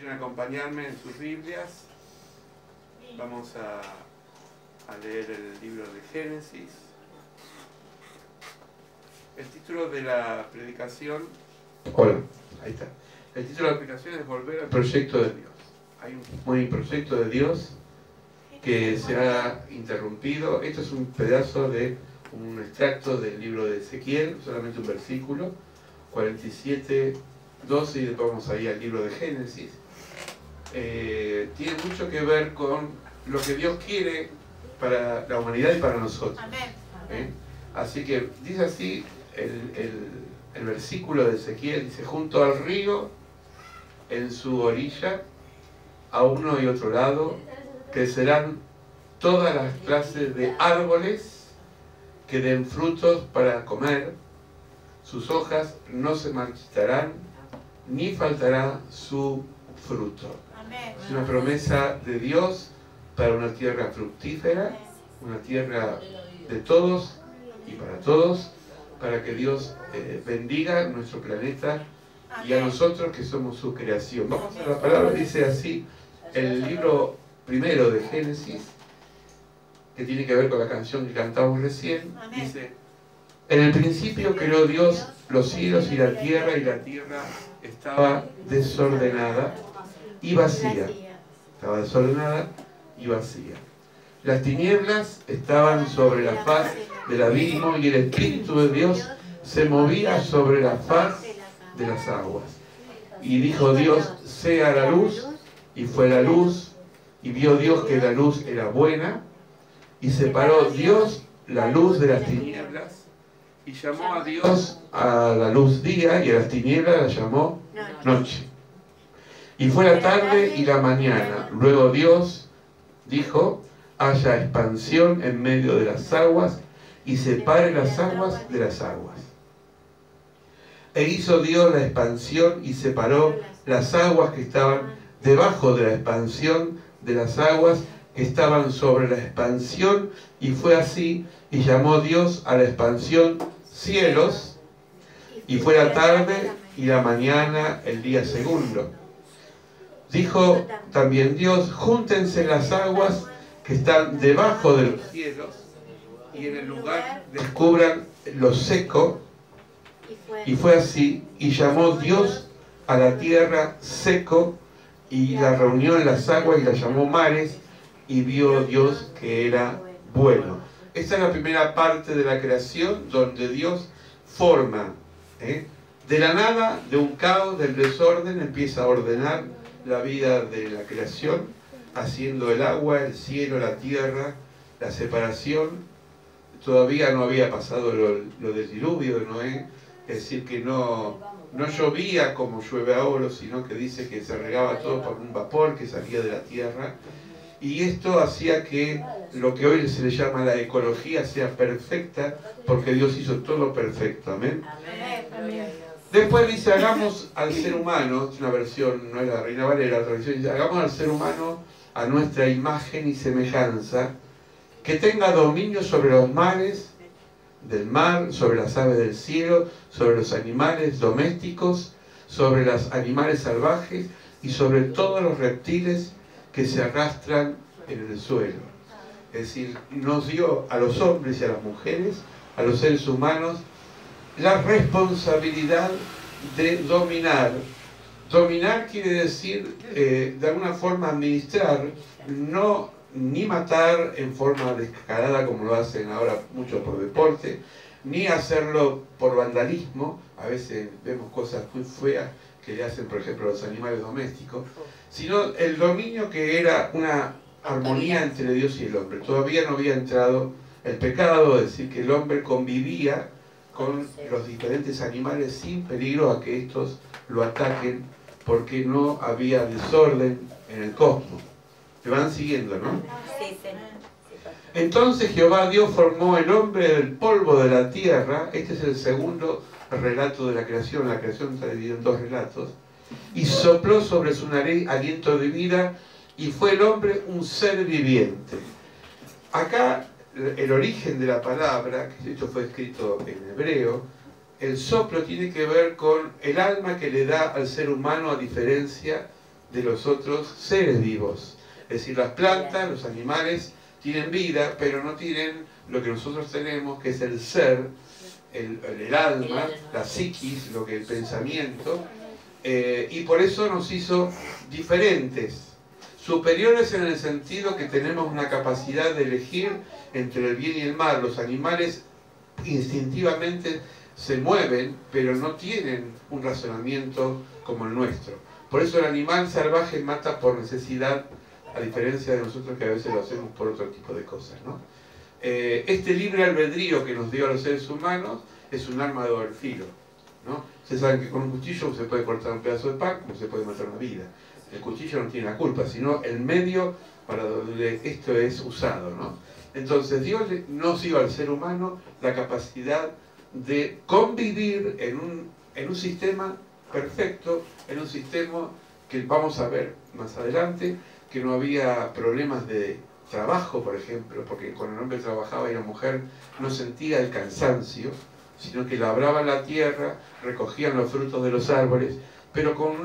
pueden acompañarme en sus Biblias. Vamos a leer el libro de Génesis. El título de la predicación... Hola, ahí está. El título de la predicación es Volver al proyecto de Dios. Hay un buen proyecto de Dios que se ha interrumpido. Esto es un pedazo de un extracto del libro de Ezequiel, solamente un versículo, 47, 12, y después vamos ahí al libro de Génesis. Tiene mucho que ver con lo que Dios quiere para la humanidad y para nosotros. Así que dice así el versículo de Ezequiel, dice: junto al río, en su orilla, a uno y otro lado, crecerán todas las clases de árboles que den frutos para comer. Sus hojas no se marchitarán, ni faltará su fruto. Es una promesa de Dios para una tierra fructífera, una tierra de todos y para todos, para que Dios bendiga nuestro planeta y a nosotros que somos su creación. Vamos a la palabra, dice así el libro primero de Génesis, que tiene que ver con la canción que cantamos recién. Dice: en el principio creó Dios los cielos y la tierra estaba desordenada y vacía. Estaba desordenada y vacía. Las tinieblas estaban sobre la faz del abismo y el Espíritu de Dios se movía sobre la faz de las aguas. Y dijo Dios: sea la luz, y fue la luz, y vio Dios que la luz era buena, y separó Dios la luz de las tinieblas, y llamó a Dios a la luz día, y a las tinieblas la llamó noche. Y fue la tarde y la mañana. Luego Dios dijo: haya expansión en medio de las aguas, y separe las aguas de las aguas. E hizo Dios la expansión y separó las aguas que estaban debajo de la expansión de las aguas que estaban sobre la expansión, y fue así, y llamó Dios a la expansión cielos, y fue la tarde y la mañana el día segundo. Dijo también Dios: júntense las aguas que están debajo de los cielos, y en el lugar descubran lo seco. Y fue así, y llamó Dios a la tierra seco, y la reunió en las aguas y la llamó mares, y vio Dios que era bueno. Esta es la primera parte de la creación, donde Dios forma, de la nada, de un caos, del desorden, empieza a ordenar la vida de la creación, haciendo el agua, el cielo, la tierra, la separación. Todavía no había pasado lo del diluvio de Noé, es decir, que no llovía como llueve ahora, sino que dice que se regaba todo por un vapor que salía de la tierra. Y esto hacía que lo que hoy se le llama la ecología sea perfecta, porque Dios hizo todo perfecto. Amén. Después dice: hagamos al ser humano, es una versión, no es la Reina Valera, otra versión dice: hagamos al ser humano a nuestra imagen y semejanza, que tenga dominio sobre los mares del mar, sobre las aves del cielo, sobre los animales domésticos, sobre los animales salvajes y sobre todos los reptiles que se arrastran en el suelo. Es decir, nos dio a los hombres y a las mujeres, a los seres humanos, la responsabilidad de dominar. Dominar quiere decir, de alguna forma, administrar, no ni matar en forma descarada como lo hacen ahora muchos por deporte, ni hacerlo por vandalismo. A veces vemos cosas muy feas que le hacen, por ejemplo, a los animales domésticos, sino el dominio, que era una armonía entre Dios y el hombre. Todavía no había entrado el pecado, es decir, que el hombre convivía con los diferentes animales sin peligro a que estos lo ataquen, porque no había desorden en el cosmos. ¿Me van siguiendo, no? Sí, sí. Entonces Jehová Dios formó el hombre del polvo de la tierra. Este es el segundo relato de la creación. La creación está dividida en dos relatos. Y sopló sobre su nariz aliento de vida, y fue el hombre un ser viviente. Acá el origen de la palabra, que esto fue escrito en hebreo, el soplo tiene que ver con el alma que le da al ser humano, a diferencia de los otros seres vivos. Es decir, las plantas, los animales tienen vida, pero no tienen lo que nosotros tenemos, que es el ser, el alma, la psiquis, lo que el pensamiento, y por eso nos hizo diferentes, superiores en el sentido que tenemos una capacidad de elegir entre el bien y el mal. Los animales instintivamente se mueven, pero no tienen un razonamiento como el nuestro. Por eso el animal salvaje mata por necesidad, a diferencia de nosotros que a veces lo hacemos por otro tipo de cosas, ¿no? Este libre albedrío que nos dio a los seres humanos es un arma de doble filo, ¿no? Ustedes saben que con un cuchillo se puede cortar un pedazo de pan, como se puede matar una vida. El cuchillo no tiene la culpa, sino el medio para donde esto es usado, ¿no? Entonces Dios nos dio al ser humano la capacidad de convivir en un sistema perfecto, en un sistema que vamos a ver más adelante, que no había problemas de trabajo, por ejemplo, porque cuando el hombre trabajaba y la mujer no sentía el cansancio, sino que labraban la tierra, recogían los frutos de los árboles, pero con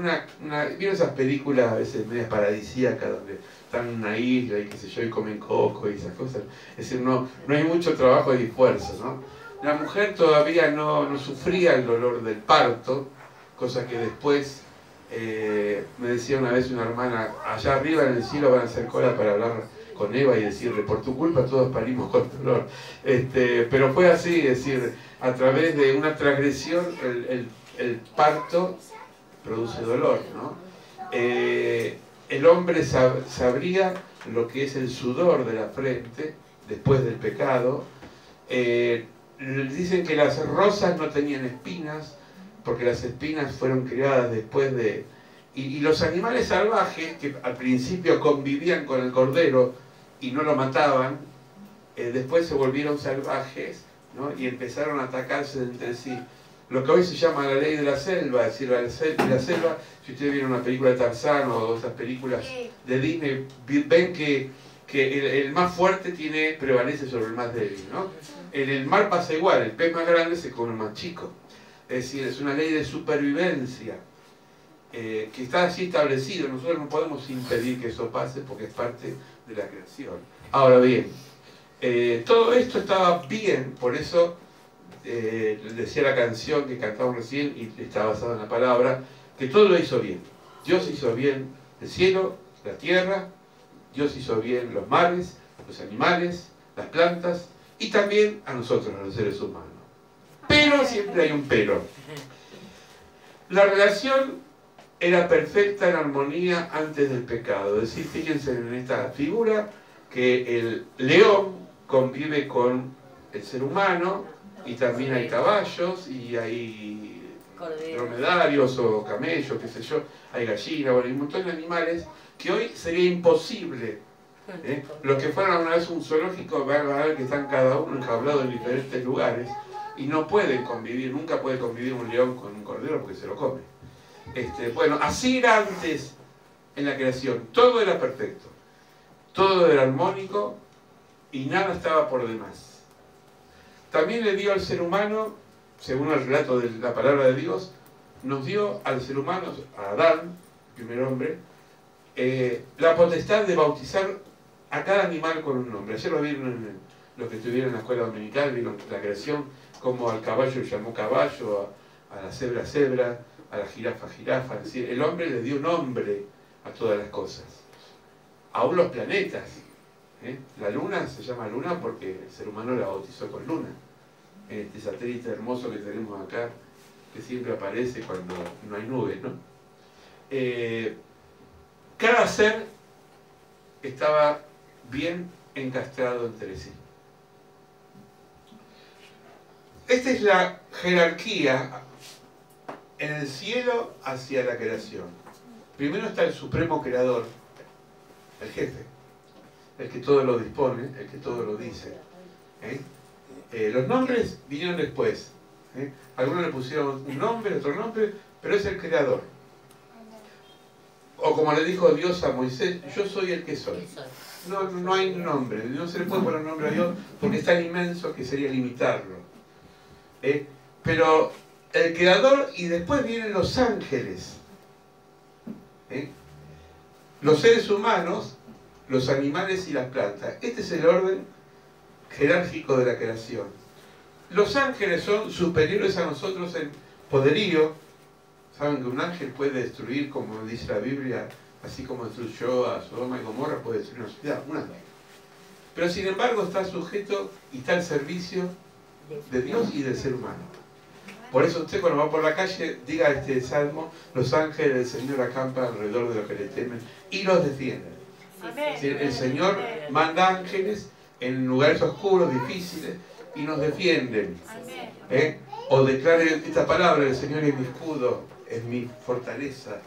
¿vieron esas películas a veces medias paradisíacas donde están en una isla y qué sé yo, y comen coco y esas cosas? Es decir, no hay mucho trabajo y esfuerzo, ¿no? La mujer todavía no sufría el dolor del parto, cosa que después me decía una vez una hermana, allá arriba en el cielo van a hacer cola para hablar con Eva y decirle, por tu culpa todos parimos con dolor. Pero fue así, es decir, a través de una transgresión el parto produce dolor, ¿no? El hombre sabría lo que es el sudor de la frente después del pecado. Dicen que las rosas no tenían espinas porque las espinas fueron creadas después de... Y los animales salvajes que al principio convivían con el cordero y no lo mataban, después se volvieron salvajes, ¿no? Y empezaron a atacarse entre sí. Lo que hoy se llama la ley de la selva, es decir, la selva, si ustedes vieron una película de Tarzán o esas películas de Disney, ven que el más fuerte prevalece sobre el más débil, ¿no? En el mar pasa igual, el pez más grande se come el más chico. Es decir, es una ley de supervivencia que está así establecido. Nosotros no podemos impedir que eso pase porque es parte de la creación. Ahora bien, todo esto estaba bien, por eso decía la canción que cantamos recién y está basada en la palabra, que todo lo hizo bien. Dios hizo bien el cielo, la tierra, Dios hizo bien los mares, los animales, las plantas y también a nosotros, a los seres humanos. Pero siempre hay un pero. La relación era perfecta en armonía antes del pecado. Es decir, fíjense en esta figura que el león convive con el ser humano y también hay caballos y hay dromedarios o camellos, qué sé yo, hay gallinas, bueno, hay un montón de animales que hoy sería imposible. Los que fueron alguna vez a un zoológico van a ver que están cada uno enjablados en diferentes lugares y no pueden convivir, nunca puede convivir un león con un cordero porque se lo come. Bueno, así era antes en la creación, todo era perfecto, todo era armónico y nada estaba por demás. También le dio al ser humano, según el relato de la palabra de Dios, nos dio al ser humano, a Adán, el primer hombre, la potestad de bautizar a cada animal con un nombre. Ayer lo vieron los que estuvieron en la escuela dominical, vieron la creación, como al caballo llamó caballo, a la cebra cebra, a la jirafa jirafa. Es decir, el hombre le dio nombre a todas las cosas, aún los planetas. La luna se llama luna porque el ser humano la bautizó con luna, en este satélite hermoso que tenemos acá, que siempre aparece cuando no hay nubes, ¿no? Cada ser estaba bien encastrado entre sí. Esta es la jerarquía en el cielo hacia la creación. Primero está el supremo creador, el jefe, el que todo lo dispone, el que todo lo dice. Los nombres vinieron después. Algunos le pusieron un nombre, otro nombre, pero es el creador. O como le dijo Dios a Moisés, yo soy el que soy. No hay nombre, no se le puede poner nombre a Dios porque es tan inmenso que sería limitarlo. Pero el creador, y después vienen los ángeles. los seres humanos, los animales y las plantas. Este es el orden jerárquico de la creación. Los ángeles son superiores a nosotros en poderío. Saben que un ángel puede destruir, como dice la Biblia, así como destruyó a Sodoma y Gomorra, puede destruir una ciudad, un ángel. Pero sin embargo está sujeto y está al servicio de Dios y del ser humano. Por eso usted cuando va por la calle, diga este salmo: los ángeles del Señor acampan alrededor de los que le temen y los defienden. El Señor manda ángeles en lugares oscuros, difíciles, y nos defienden. O declare esta palabra: el Señor es mi escudo, es mi fortaleza,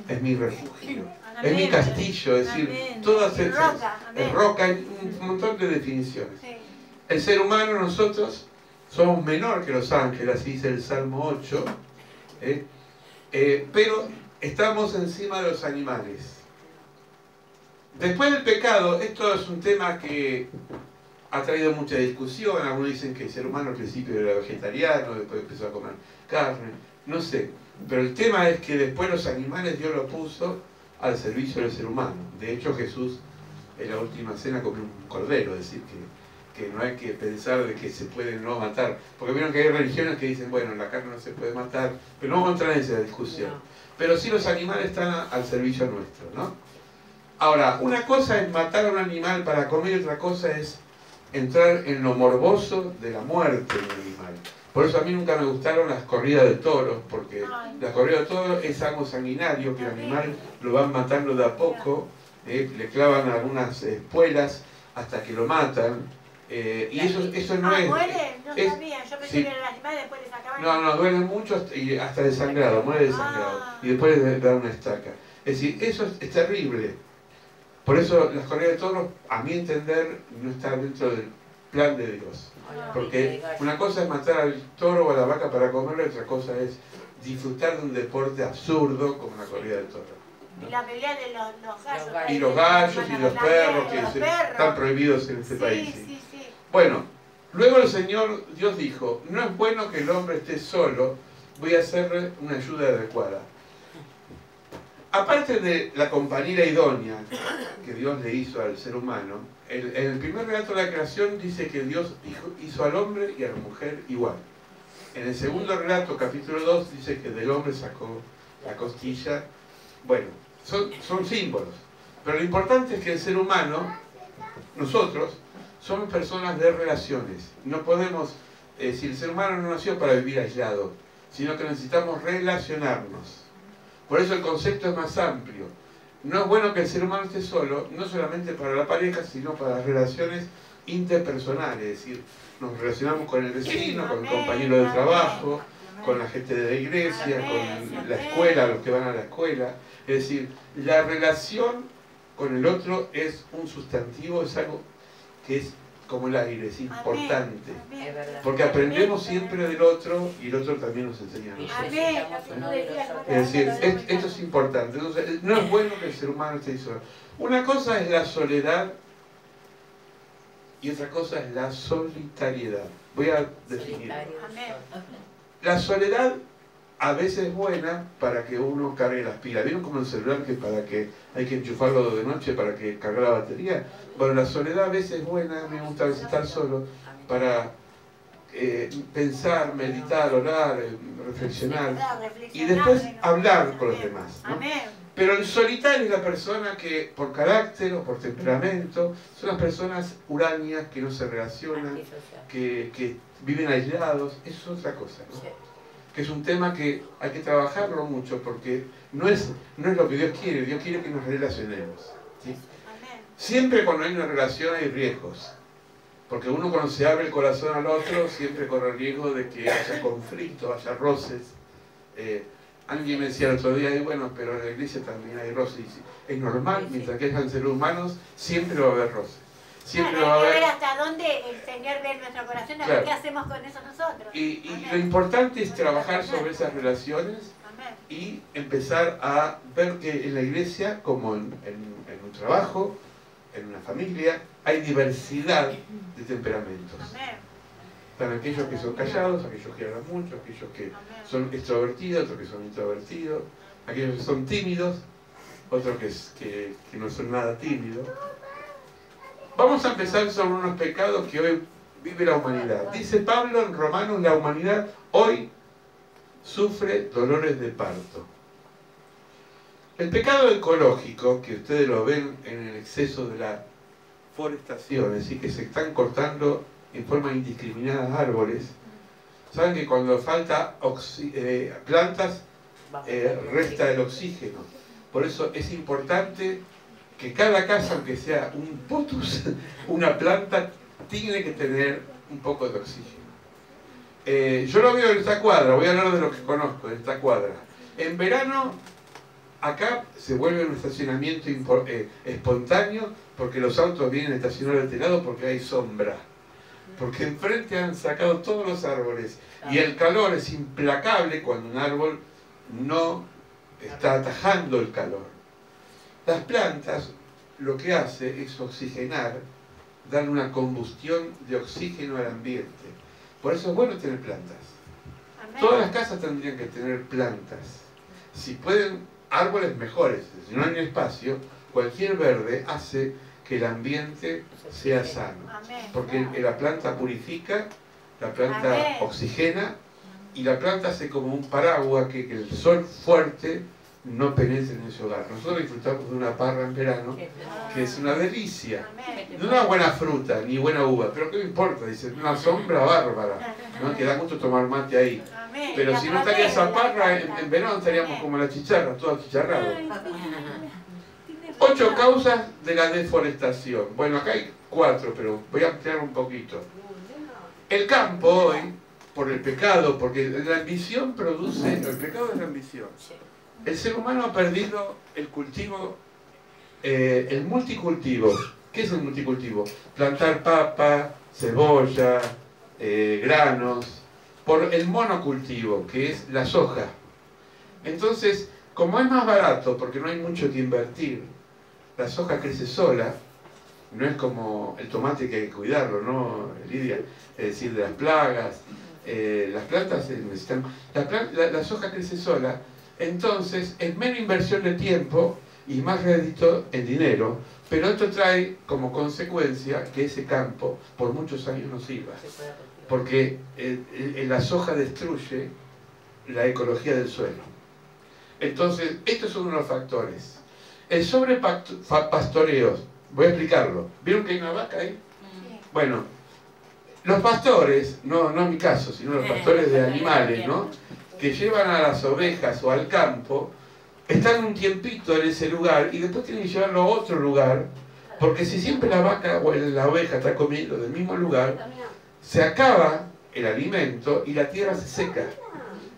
es mi refugio, es mi castillo. Es decir, todas esas, es roca, hay un montón de definiciones. El ser humano, nosotros somos menor que los ángeles, así dice el Salmo 8, pero estamos encima de los animales. Después del pecado, esto es un tema que ha traído mucha discusión. Algunos dicen que el ser humano al principio era vegetariano, después empezó a comer carne, no sé. Pero el tema es que después los animales Dios los puso al servicio del ser humano. De hecho, Jesús en la última cena comió un cordero, es decir, que no hay que pensar de que se puede no matar. Porque vieron que hay religiones que dicen, bueno, la carne no se puede matar, pero no vamos a entrar en esa discusión. Pero sí los animales están al servicio nuestro, ¿no? Ahora, una cosa es matar a un animal para comer y otra cosa es entrar en lo morboso de la muerte de un animal. Por eso a mí nunca me gustaron las corridas de toros, porque la corrida de toros es algo sanguinario, que el animal lo van matando de a poco, le clavan algunas espuelas hasta que lo matan, y eso no es... ¿Muere? No sabía, yo pensé sí. que era el animal y después le sacaban... No, duele mucho y hasta desangrado, muere desangrado, y después le dan una estaca. Es decir, eso es terrible. Por eso las corridas de toros, a mi entender, no están dentro del plan de Dios. Porque una cosa es matar al toro o a la vaca para comerlo, y otra cosa es disfrutar de un deporte absurdo como la corrida de toros, ¿no? Y la pelea de los gallos. Y los gallos y los perros, que están prohibidos en este país. Sí. Bueno, luego el Señor Dios dijo: no es bueno que el hombre esté solo, voy a hacerle una ayuda adecuada. Aparte de la compañera idónea que Dios le hizo al ser humano, en el primer relato de la creación dice que Dios hizo al hombre y a la mujer igual. En el segundo relato, capítulo 2, dice que del hombre sacó la costilla. Bueno, son símbolos. Pero lo importante es que el ser humano, nosotros, somos personas de relaciones. No podemos, si el ser humano no nació para vivir aislado, sino que necesitamos relacionarnos. Por eso el concepto es más amplio. No es bueno que el ser humano esté solo, no solamente para la pareja, sino para las relaciones interpersonales. Es decir, nos relacionamos con el vecino, con el compañero de trabajo, con la gente de la iglesia, con la escuela, los que van a la escuela. Es decir, la relación con el otro es un sustantivo, es algo que es como el aire, es importante. Porque aprendemos siempre del otro y el otro también nos enseña a nosotros. Es decir, esto es importante. Entonces, no es bueno que el ser humano esté solo. Una cosa es la soledad y otra cosa es la solitariedad. Voy a definir. La soledad a veces es buena para que uno cargue las pilas. ¿Vieron como el celular que para que hay que enchufarlo de noche para que cargue la batería? Bueno, la soledad a veces es buena, me gusta a veces estar solo, para pensar, meditar, orar, reflexionar y después hablar con los demás, ¿no? Pero el solitario es la persona que por carácter o por temperamento son las personas hurañas que no se relacionan, que viven aislados. Eso es otra cosa, ¿no? Que es un tema que hay que trabajarlo mucho porque no es lo que Dios quiere que nos relacionemos, ¿sí? Siempre cuando hay una relación hay riesgos, porque uno cuando se abre el corazón al otro siempre corre el riesgo de que haya conflicto, haya roces. Alguien me decía el otro día, bueno, pero en la iglesia también hay roces. Es normal, mientras que hayan seres humanos siempre va a haber roces. Siempre bueno, va a haber... ver hasta dónde el Señor ve nuestro corazón, a ver qué hacemos con eso nosotros. Y lo importante es trabajar sobre esas relaciones y empezar a ver que en la iglesia, como en un trabajo, en una familia, hay diversidad de temperamentos. Están aquellos que son callados, aquellos que hablan mucho, aquellos que son extrovertidos, otros que son introvertidos, aquellos que son tímidos, otros que no son nada tímidos. Vamos a empezar sobre unos pecados que hoy vive la humanidad. Dice Pablo en Romanos, la humanidad hoy sufre dolores de parto. El pecado ecológico, que ustedes lo ven en el exceso de la forestación, es decir, que se están cortando en forma indiscriminada árboles. Saben que cuando falta plantas, resta el oxígeno. Por eso es importante que cada casa, aunque sea un potus, una planta, tiene que tener un poco de oxígeno. Yo lo veo en esta cuadra, voy a hablar de lo que conozco, de esta cuadra. En verano, acá se vuelve un estacionamiento espontáneo, porque los autos vienen a estacionar de este lado porque hay sombra. Porque enfrente han sacado todos los árboles. Y el calor es implacable cuando un árbol no está atajando el calor. Las plantas lo que hace es oxigenar, dar una combustión de oxígeno al ambiente. Por eso es bueno tener plantas. Amén. Todas las casas tendrían que tener plantas. Si pueden, árboles mejores. Si no hay espacio, cualquier verde hace que el ambiente sea sano. Amén. Porque la planta purifica, la planta Amén. oxigena, y la planta hace como un paraguas que el sol fuerte no penetre en ese hogar. Nosotros disfrutamos de una parra en verano, que es una delicia. Amén. No una buena fruta, ni buena uva, pero ¿qué me importa? Dice, una sombra bárbara, ¿no? Que da gusto tomar mate ahí. Amén. Pero si no estaría esa parra, en verano estaríamos como la chicharra, todo achicharrado. 8 causas de la deforestación. Bueno, acá hay 4, pero voy a ampliar un poquito. El campo hoy, por el pecado, porque la ambición produce, el pecado es la ambición. El ser humano ha perdido el cultivo, el multicultivo. ¿Qué es el multicultivo? Plantar papa, cebolla, granos, por el monocultivo, que es la soja. Entonces, como es más barato, porque no hay mucho que invertir, la soja crece sola, no es como el tomate que hay que cuidarlo, ¿no, Lidia? Es decir, de las plagas, las plantas necesitan... La soja crece sola, entonces es menos inversión de tiempo y más rédito en dinero, pero esto trae como consecuencia que ese campo por muchos años no sirva, porque la soja destruye la ecología del suelo. Entonces, estos son unos factores. El sobrepastoreo, voy a explicarlo. ¿Vieron que hay una vaca ahí? Sí. Bueno, los pastores, no en mi caso, sino los pastores de animales, ¿no? Que llevan a las ovejas o al campo, están un tiempito en ese lugar y después tienen que llevarlo a otro lugar, porque si siempre la vaca o la oveja está comiendo del mismo lugar, se acaba el alimento y la tierra se seca.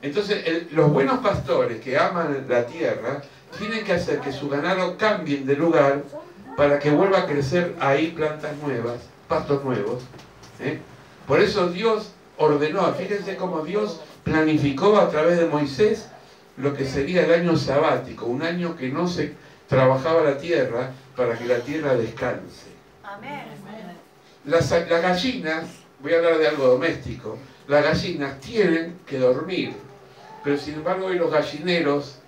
Entonces, los buenos pastores que aman la tierra tienen que hacer que su ganado cambien de lugar para que vuelva a crecer ahí plantas nuevas, pastos nuevos. Por eso Dios ordenó, fíjense cómo Dios planificó a través de Moisés lo que sería el año sabático, un año que no se trabajaba la tierra para que la tierra descanse. Amén. Las gallinas, voy a hablar de algo doméstico, las gallinas tienen que dormir, pero sin embargo hoy los gallineros,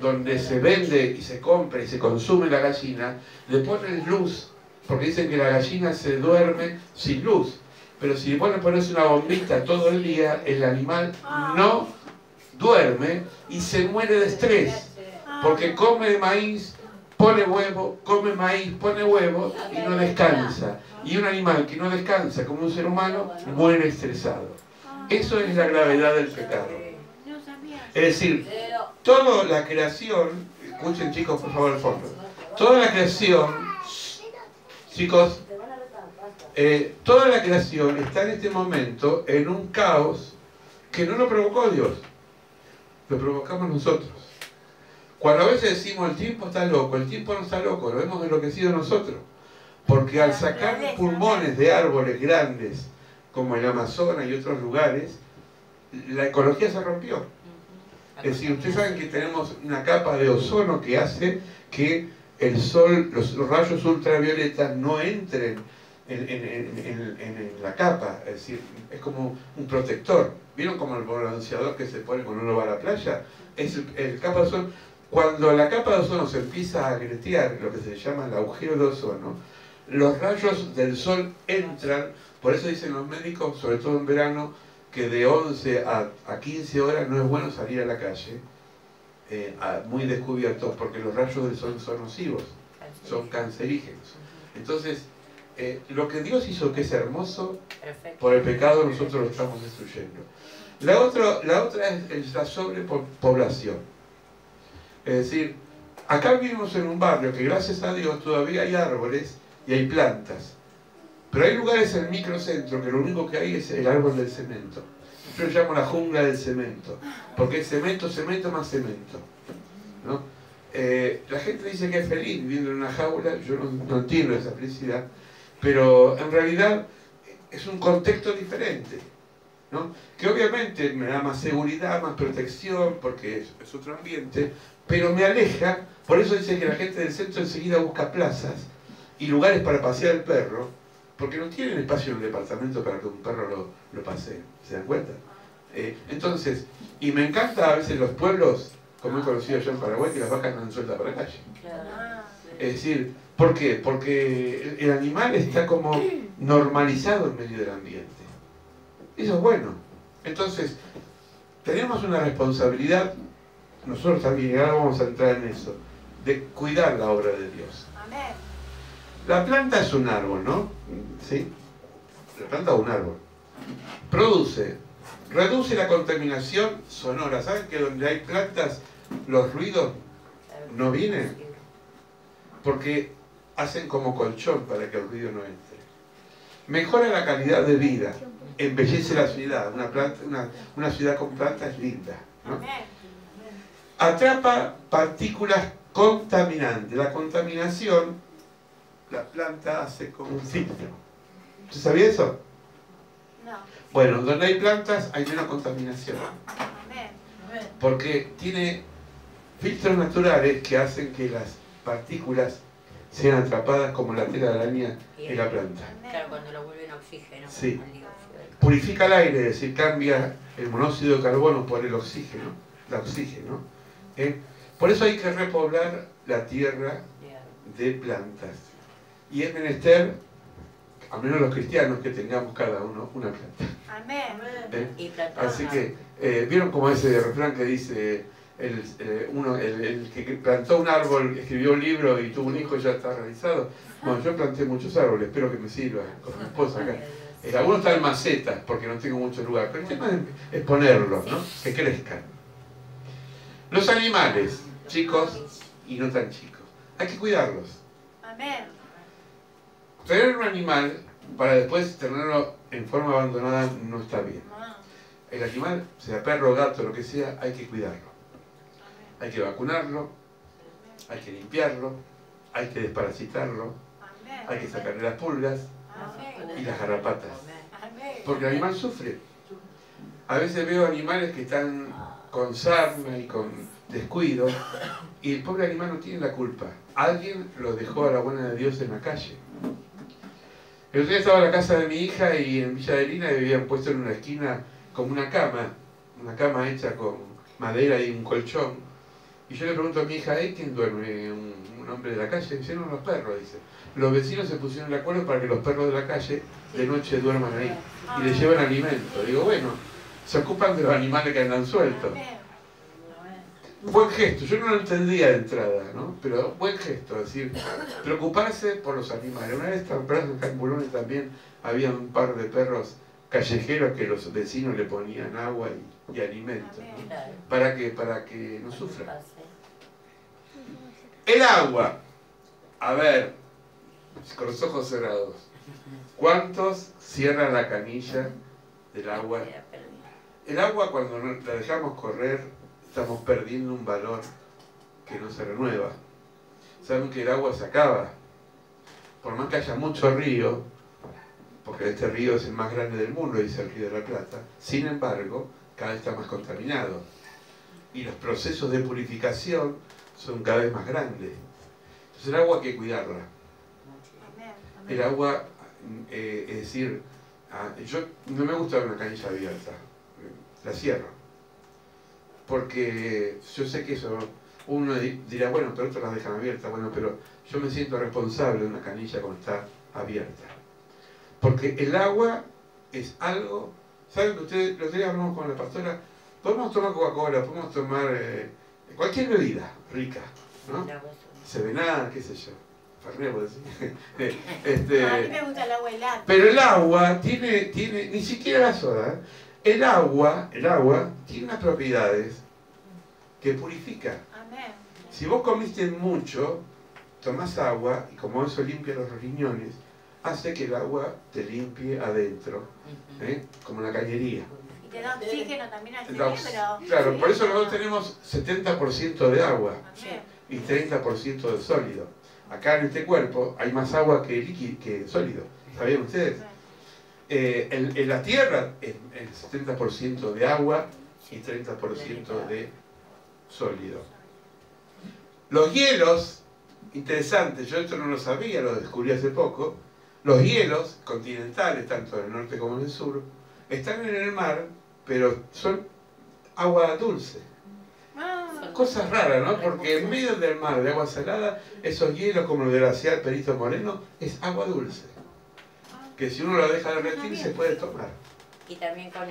donde se vende y se compra y se consume la gallina, le ponen luz, porque dicen que la gallina se duerme sin luz. Pero si le pones una bombita todo el día, el animal no duerme y se muere de estrés, porque come maíz, pone huevo, come maíz, pone huevo y no descansa. Y un animal que no descansa como un ser humano muere estresado. Eso es la gravedad del pecado. Es decir, toda la creación, escuchen chicos por favor al fondo, toda la creación, chicos, toda la creación está en este momento en un caos que no lo provocó Dios, lo provocamos nosotros. Cuando a veces decimos el tiempo está loco, el tiempo no está loco, lo hemos enloquecido nosotros, porque al sacar pulmones de árboles grandes como el Amazonas y otros lugares, la ecología se rompió. Es decir, ustedes saben que tenemos una capa de ozono que hace que el sol, los rayos ultravioletas no entren en la capa, es decir, es como un protector. ¿Vieron como el bronceador que se pone cuando uno va a la playa? Es el capa de ozono. Cuando la capa de ozono se empieza a agrietar, lo que se llama el agujero de ozono, los rayos del sol entran, por eso dicen los médicos, sobre todo en verano, que de 11 a 15 horas no es bueno salir a la calle, muy descubiertos, porque los rayos del sol son nocivos, son cancerígenos. Entonces, lo que Dios hizo que es hermoso, por el pecado nosotros lo estamos destruyendo. La otra es la sobrepoblación. Es decir, acá vivimos en un barrio que gracias a Dios todavía hay árboles y hay plantas. Pero hay lugares en el microcentro que lo único que hay es el árbol del cemento. Yo lo llamo la jungla del cemento, porque es cemento, cemento más cemento, ¿no? La gente dice que es feliz viviendo en una jaula, yo no entiendo esa felicidad, pero en realidad es un contexto diferente, ¿no? Que obviamente me da más seguridad, más protección, porque es otro ambiente, pero me aleja. Por eso dice que la gente del centro enseguida busca plazas y lugares para pasear el perro, porque no tienen espacio en el departamento para que un perro lo pasee, ¿se dan cuenta? Entonces, y me encanta a veces los pueblos, como he conocido yo en Paraguay, que las vacas andan sueltas para la calle. Es decir, ¿por qué? Porque el animal está como normalizado en medio del ambiente. Eso es bueno. Entonces, tenemos una responsabilidad, nosotros también, y ahora vamos a entrar en eso, de cuidar la obra de Dios. Amén. La planta es un árbol, ¿no? ¿Sí? La planta es un árbol. Reduce la contaminación sonora. ¿Saben que donde hay plantas los ruidos no vienen? Porque hacen como colchón para que el ruido no entre. Mejora la calidad de vida. Embellece la ciudad. Una ciudad con plantas es linda, ¿no? Atrapa partículas contaminantes. La contaminación, la planta hace como un filtro. ¿Usted sabía eso? No. Bueno, donde hay plantas hay menos contaminación. Amén. Porque tiene filtros naturales que hacen que las partículas sean atrapadas como la tela de araña en la planta. Claro, cuando lo vuelven oxígeno. Sí. Purifica el aire, es decir, cambia el monóxido de carbono por el oxígeno. Por eso hay que repoblar la tierra de plantas. Y es menester, al menos los cristianos, que tengamos cada uno una planta. Amén. Así que, ¿vieron como ese refrán que dice, el que plantó un árbol, escribió un libro y tuvo un hijo, ya está realizado? Bueno, yo planté muchos árboles, espero que me sirva con mi esposa acá. Algunos están en macetas porque no tengo mucho lugar, pero el tema es ponerlos, ¿no? Que crezcan. Los animales, chicos y no tan chicos, hay que cuidarlos. Amén. Tener un animal para después tenerlo en forma abandonada no está bien. El animal, sea perro, gato, lo que sea, hay que cuidarlo. Hay que vacunarlo, hay que limpiarlo, hay que desparasitarlo, hay que sacarle las pulgas y las garrapatas. Porque el animal sufre. A veces veo animales que están con sarna y con descuido y el pobre animal no tiene la culpa. Alguien lo dejó a la buena de Dios en la calle. El otro día estaba en la casa de mi hija y en Villa de Lina habían puesto en una esquina como una cama hecha con madera y un colchón. Y yo le pregunto a mi hija, ¿quién duerme? ¿Un hombre de la calle? Dice, no, los perros, dice. Los vecinos se pusieron de acuerdo para que los perros de la calle de noche duerman ahí y les llevan alimento. Digo, bueno, se ocupan de los animales que andan sueltos. Buen gesto, yo no lo entendía de entrada, ¿no? Pero buen gesto, es decir, preocuparse por los animales. Una vez en Cambulones también había un par de perros callejeros que los vecinos le ponían agua y alimentos, ¿no? ¿Para qué? Para que no sufran. El agua. A ver, con los ojos cerrados. ¿Cuántos cierran la canilla del agua? El agua, cuando la dejamos correr, estamos perdiendo un valor que no se renueva. Saben que el agua se acaba. Por más que haya mucho río, porque este río es el más grande del mundo, dice el Río de la Plata, sin embargo, cada vez está más contaminado. Y los procesos de purificación son cada vez más grandes. Entonces el agua hay que cuidarla. El agua, es decir, yo no me gusta una canilla abierta, la cierro. Porque yo sé que eso Uno dirá, bueno, pero otros las dejan abiertas. Bueno, pero yo me siento responsable de una canilla cuando está abierta. Porque el agua es algo... ¿Saben que ustedes, los días hablamos con la pastora? Podemos tomar Coca-Cola, podemos tomar cualquier bebida rica, ¿no? Serenada, qué sé yo. Fernet, por decir. A mí me gusta el agua helada. Pero el agua tiene, ni siquiera la soda, el agua tiene unas propiedades que purifica. Amén. Si vos comiste mucho, tomás agua y como eso limpia los riñones, hace que el agua te limpie adentro, como la cañería. Y te da oxígeno también al cerebro. Claro, Sí, por eso nosotros tenemos 70% de agua Amén. y 30% de sólido. Acá en este cuerpo hay más agua que líquido, que sólido. ¿Sabían ustedes? En la Tierra es el 70% de agua y 30% de sólido. Los hielos, interesante, yo esto no lo sabía, lo descubrí hace poco. Los hielos continentales, tanto del norte como del sur, están en el mar, pero son agua dulce. Cosas raras, ¿no? Porque en medio del mar de agua salada, esos hielos como el glaciar Perito Moreno, es agua dulce. Que si uno lo deja derretir, se puede tomar. Y también con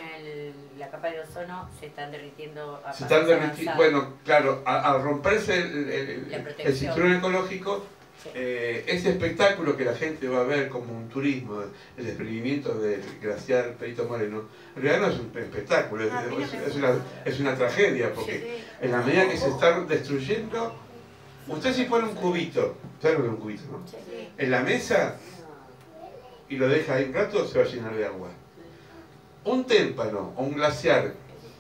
la capa de ozono se están derritiendo. Se están derritiendo, bueno, claro, al romperse el cinturón ecológico, sí. Ese espectáculo que la gente va a ver como un turismo, el desprendimiento del glaciar Perito Moreno, en realidad no es un espectáculo, es una tragedia, porque en la medida que se está destruyendo, usted si pone un cubito, ¿sabe lo que es un cubito, no? En la mesa y lo deja ahí un rato, se va a llenar de agua. Un témpano o un glaciar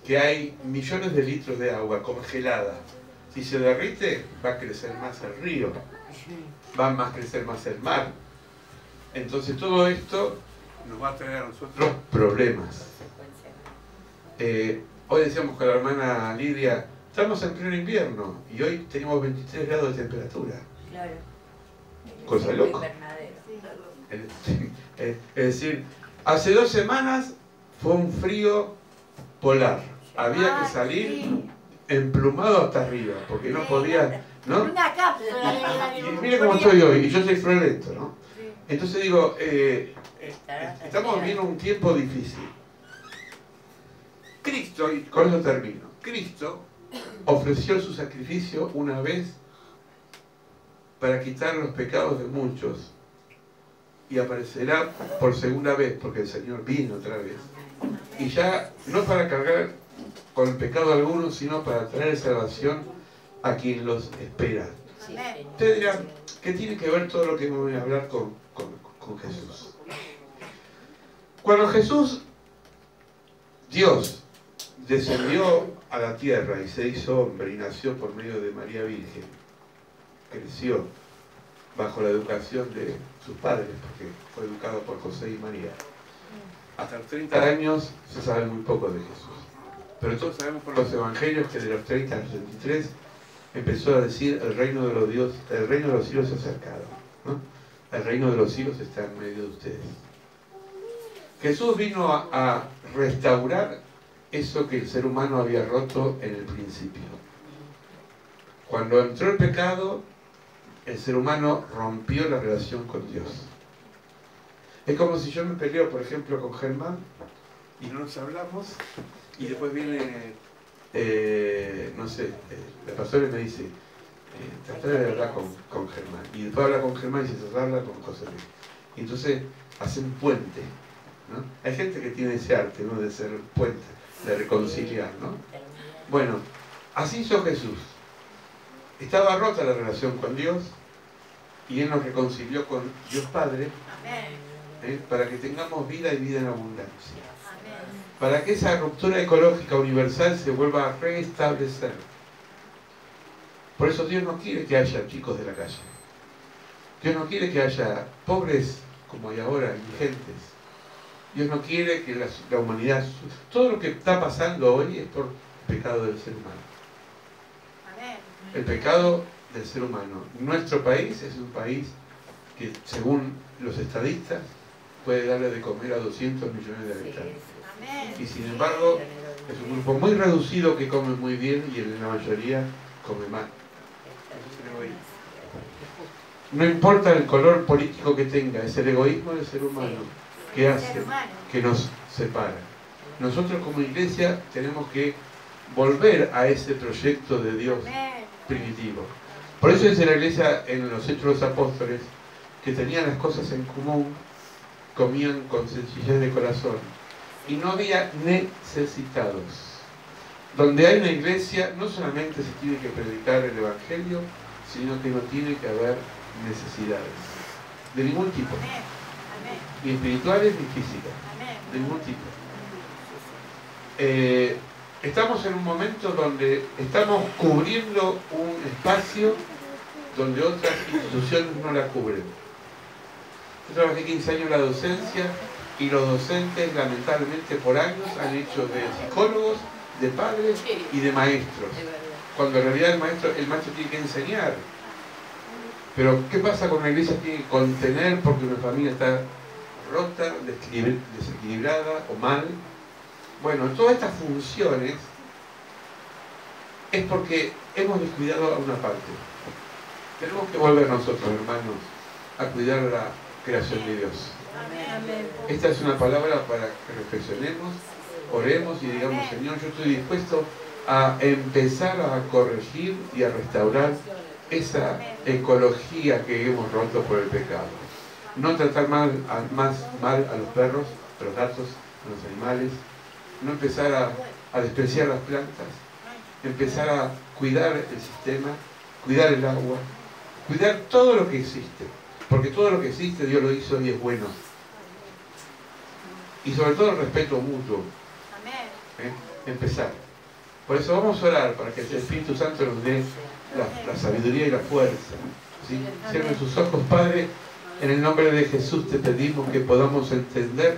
que hay millones de litros de agua congelada, si se derrite, va a crecer más el río, va a crecer más el mar. Entonces todo esto nos va a traer a nosotros problemas. Hoy decíamos con la hermana Lidia, estamos en pleno invierno y hoy tenemos 23 grados de temperatura. Claro. Cosa loca. Es decir, hace 2 semanas fue un frío polar. Había que salir emplumado hasta arriba, porque no podía, ¿no? Una cápsula. Y mire cómo estoy hoy, y yo soy friolento, ¿no? Entonces digo, estamos viviendo un tiempo difícil. Cristo, y con eso termino, Cristo ofreció su sacrificio una vez para quitar los pecados de muchos y aparecerá por segunda vez, porque el Señor vino otra vez. Y ya no para cargar con el pecado de algunos, sino para traer salvación a quien los espera. Ustedes dirán, ¿qué tiene que ver todo lo que me voy a hablar con Jesús? Cuando Jesús, Dios, descendió a la tierra y se hizo hombre y nació por medio de María Virgen, creció bajo la educación de sus padres, porque fue educado por José y María. Hasta los 30 años se sabe muy poco de Jesús. Pero todos sabemos por los evangelios que de los 30 a los 33 empezó a decir el reino de los cielos se ha acercado, ¿no? El reino de los cielos está en medio de ustedes. Jesús vino a restaurar eso que el ser humano había roto en el principio. Cuando entró el pecado, el ser humano rompió la relación con Dios. Es como si yo me peleo, por ejemplo, con Germán y no nos hablamos y después viene, no sé, la pastora me dice, tratar de hablar con Germán. Y después habla con Germán y se trata de hablar con José Luis. Y entonces hacen puente, ¿no? Hay gente que tiene ese arte, ¿no? De ser puente, de reconciliar, ¿no? Bueno, así hizo Jesús. Estaba rota la relación con Dios y Él nos reconcilió con Dios Padre, para que tengamos vida y vida en abundancia. Para que esa ruptura ecológica universal se vuelva a restablecer. Por eso Dios no quiere que haya chicos de la calle. Dios no quiere que haya pobres como hay ahora, indigentes. Dios no quiere que la humanidad... Todo lo que está pasando hoy es por el pecado del ser humano. El pecado del ser humano. Nuestro país es un país que, según los estadistas, puede darle de comer a 200 millones de habitantes. Y sin embargo, es un grupo muy reducido que come muy bien y en la mayoría come mal. No importa el color político que tenga, es el egoísmo del ser humano que hace que nos separa. Nosotros como iglesia tenemos que volver a ese proyecto de Dios primitivo. Por eso dice la iglesia en los Hechos de los Apóstoles que tenían las cosas en común, comían con sencillez de corazón y no había necesitados. Donde hay una iglesia no solamente se tiene que predicar el Evangelio, sino que no tiene que haber necesidades de ningún tipo, ni espirituales ni físicas, de ningún tipo. Estamos en un momento donde estamos cubriendo un espacio donde otras instituciones no la cubren. Yo trabajé 15 años en la docencia y los docentes lamentablemente por años han hecho de psicólogos, de padres y de maestros, cuando en realidad el maestro tiene que enseñar. Pero ¿qué pasa con una iglesia que tiene que contener porque una familia está rota, desequilibrada o mal? Bueno, todas estas funciones es porque hemos descuidado a una parte. Tenemos que volver nosotros, hermanos, a cuidar la creación de Dios. Esta es una palabra para que reflexionemos, oremos y digamos, Señor, yo estoy dispuesto a empezar a corregir y a restaurar esa ecología que hemos roto por el pecado. No tratar más mal a los perros, a los gatos, a los animales, no empezar a despreciar las plantas, empezar a cuidar el sistema, cuidar el agua, cuidar todo lo que existe, porque todo lo que existe Dios lo hizo y es bueno. Y sobre todo el respeto mutuo. Empezar. Por eso vamos a orar para que el Espíritu Santo nos dé la sabiduría y la fuerza. ¿Sí? Cierren sus ojos, Padre. En el nombre de Jesús te pedimos que podamos entender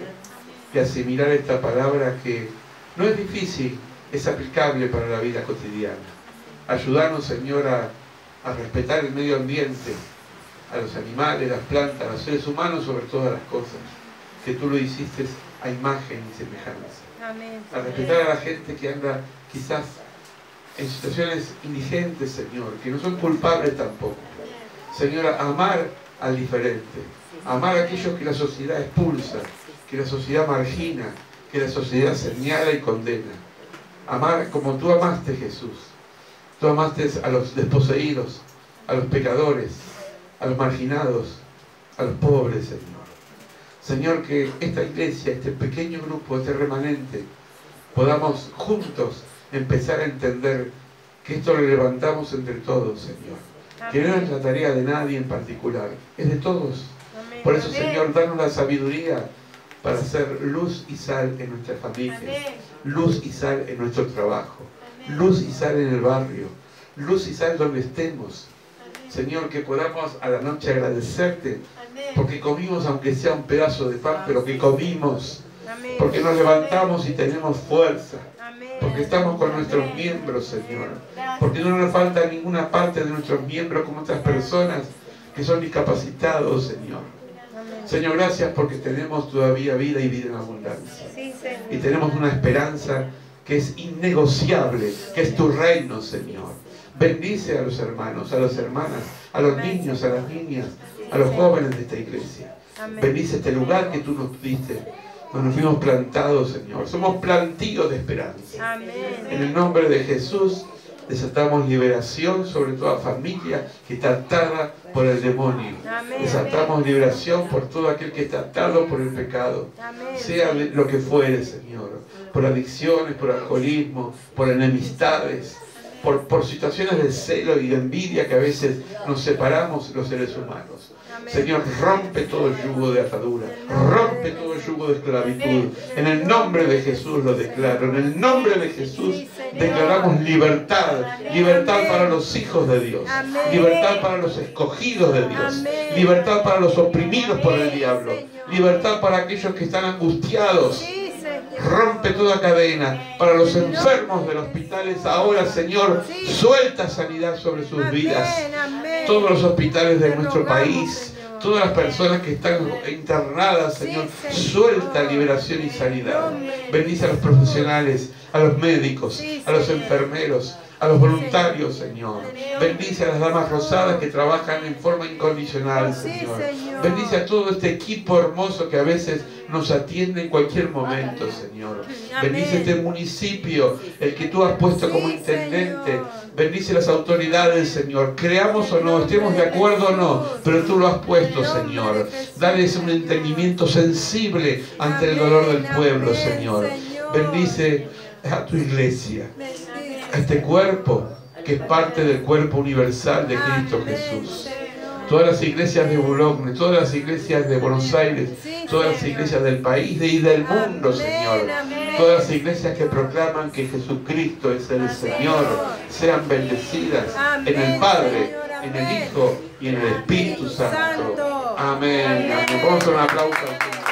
y asimilar esta palabra que no es difícil, es aplicable para la vida cotidiana. Ayudarnos, Señor, a respetar el medio ambiente, a los animales, las plantas, a los seres humanos, sobre todas las cosas, que tú lo hiciste a imagen y semejanza. Amén. A respetar a la gente que anda quizás en situaciones indigentes, Señor, que no son culpables tampoco. Señor, a amar al diferente, a amar a aquellos que la sociedad expulsa, que la sociedad margina, que la sociedad señala y condena. Amar como tú amaste, Jesús. Tú amaste a los desposeídos, a los pecadores, a los marginados, a los pobres, Señor. Señor, que esta iglesia, este pequeño grupo, este remanente, podamos juntos empezar a entender que esto lo levantamos entre todos, Señor. Que no es la tarea de nadie en particular, es de todos. Por eso, Señor, danos la sabiduría para hacer luz y sal en nuestras familias, luz y sal en nuestro trabajo, luz y sal en el barrio, luz y sal donde estemos. Señor, que podamos a la noche agradecerte porque comimos, aunque sea un pedazo de pan, pero que comimos, porque nos levantamos y tenemos fuerza, porque estamos con nuestros miembros, Señor, porque no nos falta ninguna parte de nuestros miembros como otras personas que son discapacitados, Señor. Señor, gracias porque tenemos todavía vida y vida en abundancia. Y tenemos una esperanza que es innegociable, que es tu reino, Señor. Bendice a los hermanos, a las hermanas, a los niños, a las niñas, a los jóvenes de esta iglesia. Bendice este lugar que tú nos diste, donde nos fuimos plantados, Señor. Somos plantíos de esperanza. En el nombre de Jesús desatamos liberación sobre toda familia que está atada por el demonio. Desatamos liberación por todo aquel que está atado por el pecado. Sea lo que fuere, Señor. Por adicciones, por alcoholismo, por enemistades, por situaciones de celo y de envidia que a veces nos separamos los seres humanos. Señor, rompe todo el yugo de atadura, rompe todo el yugo de esclavitud. En el nombre de Jesús lo declaro, en el nombre de Jesús declaramos libertad, libertad para los hijos de Dios, libertad para los escogidos de Dios, libertad para los oprimidos por el diablo, libertad para aquellos que están angustiados. Rompe toda cadena para los enfermos de los hospitales. Ahora, Señor, suelta sanidad sobre sus vidas. Todos los hospitales de nuestro país, todas las personas que están internadas, Señor, suelta liberación y sanidad. Bendice a los profesionales, a los médicos, a los enfermeros, a los voluntarios, Señor. Bendice a las damas rosadas que trabajan en forma incondicional, Señor. Bendice a todo este equipo hermoso que a veces nos atiende en cualquier momento, Señor. Bendice este municipio, el que tú has puesto como intendente. Bendice las autoridades, Señor. Creamos o no, estemos de acuerdo o no, pero tú lo has puesto, Señor. Dales un entendimiento sensible ante el dolor del pueblo, Señor. Bendice a tu iglesia, a este cuerpo que es parte del cuerpo universal de Cristo Jesús. Todas las iglesias de Boulogne, todas las iglesias de Buenos Aires, todas las iglesias del país y del mundo, Señor. Todas las iglesias que proclaman que Jesucristo es el Señor, sean bendecidas en el Padre, en el Hijo y en el Espíritu Santo. Amén. Amén. Vamos a un aplauso al Señor.